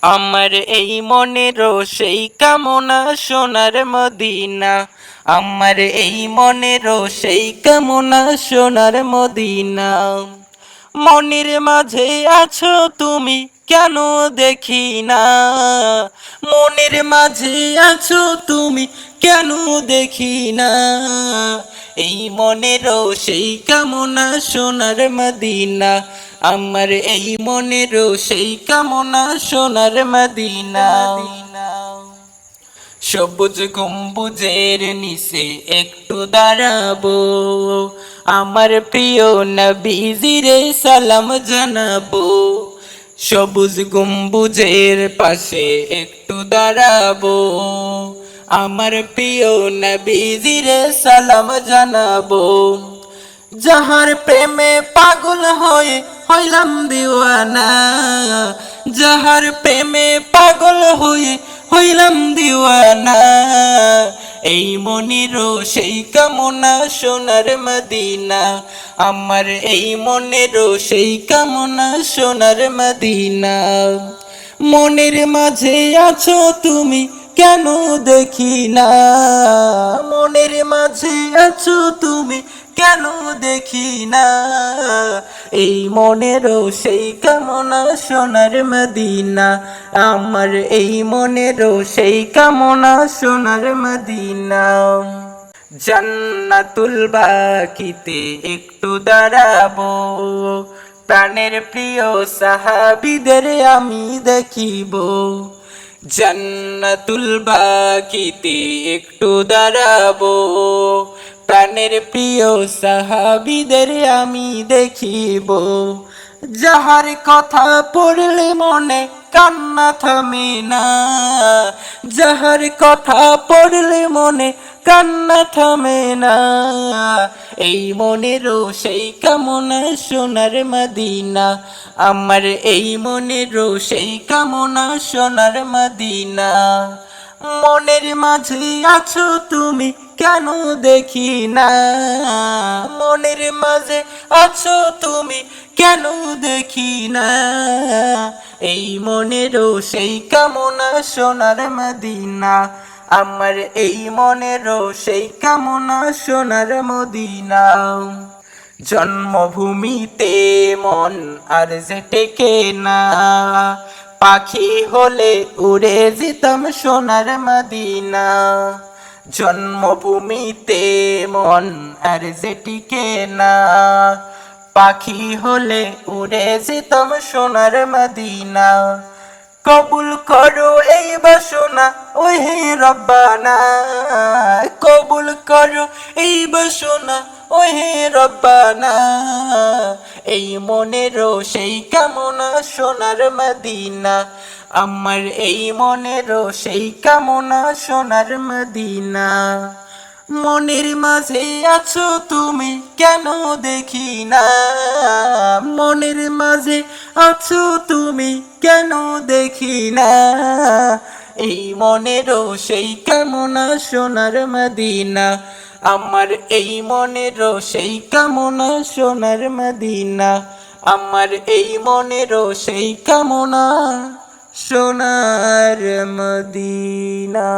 আমার এই মনেরও সেই কামনা সোনার মদিনা। আমার এই মনেরও সেই কামনা সোনার মদিনা। মনের মাঝে আছো তুমি কেন দেখি না, মনের মাঝে আছো তুমি কেন দেখি না। এই মনেরও সেই কামনা সোনার মদিনা। আমার এই মনেরও সেই কামনা সোনার মদিনা। সবুজ গম্বুজের নিচে একটু দাঁড়াবো, আমার প্রিয় নবীজিরে সালাম জানাবো। সবুজ গম্বুজের পাশে একটু দাঁড়াবো, আমার প্রিয় নবীজিরে সালাম জানাবো। যাহার প্রেমে পাগল হয়ে হইলাম দিওয়ানা, যাহার প্রেমে পাগল হয়ে হইলাম দিওয়ানা। এই মনেরও সেই কামনা সোনার মদিনা। আমার এই মনেরও সেই কামনা সোনার মদিনা। মনের মাঝে আছো তুমি কেন দেখি না, মনের মাঝে আছো তুমি কেন দেখি না। এই মনেরও সেই কামনা সোনার মদিনা। আমার এই মনেরও সেই কামনা সোনার মদিনা। জান্নাতুল বাকিতে একটু দাঁড়াবো, প্রাণের প্রিয় সাহাবীদের আমি দেখিব। জান্নাতুল বাকিতে একটু দাঁড়াবো, প্রাণের প্রিয় সাহাবীদের আমি দেখিব। যাহার কথা পড়লে মনে কান্না থামে না, যাহার কথা পড়লে মনে কান্না থামে না। এই মনেরও সেই কামনা সোনার মদিনা। আমার এই মনেরও সেই কামনা সোনার মদিনা। মনের মাঝে আছো তুমি কেন দেখি না, মনের মাঝে আছো তুমি কেন দেখি না। এই মনেরও সেই কামনা সোনার মদিনা। আমার এই মনেরও সেই কামনা সোনার মদিনা। জন্মভূমিতে মন আর যে টেকে না, পাখি হলে উড়ে যেতাম সোনার মদিনা। জন্মভূমিতে মন আর যে টিকে না, পাখি হলে উড়ে যেতাম সোনার মদিনা। কবুল করো এই বাসনা ওহে রব্বানা, কবুল করো এই বাসনা ওহে রব্বানা। এই মনেরও সেই কামনা সোনার মদিনা। আমার এই মনেরও সেই কামনা সোনার মদিনা। মনের মাঝে আছো তুমি কেন দেখি না, মনের মাঝে আছো তুমি কেন দেখি না। এই মনেরও সেই কামনা সোনার মদিনা। আমার এই মনেরও সেই কামনা সোনার মদিনা। আমার এই মনেরও সেই কামনা সোনার মদিনা।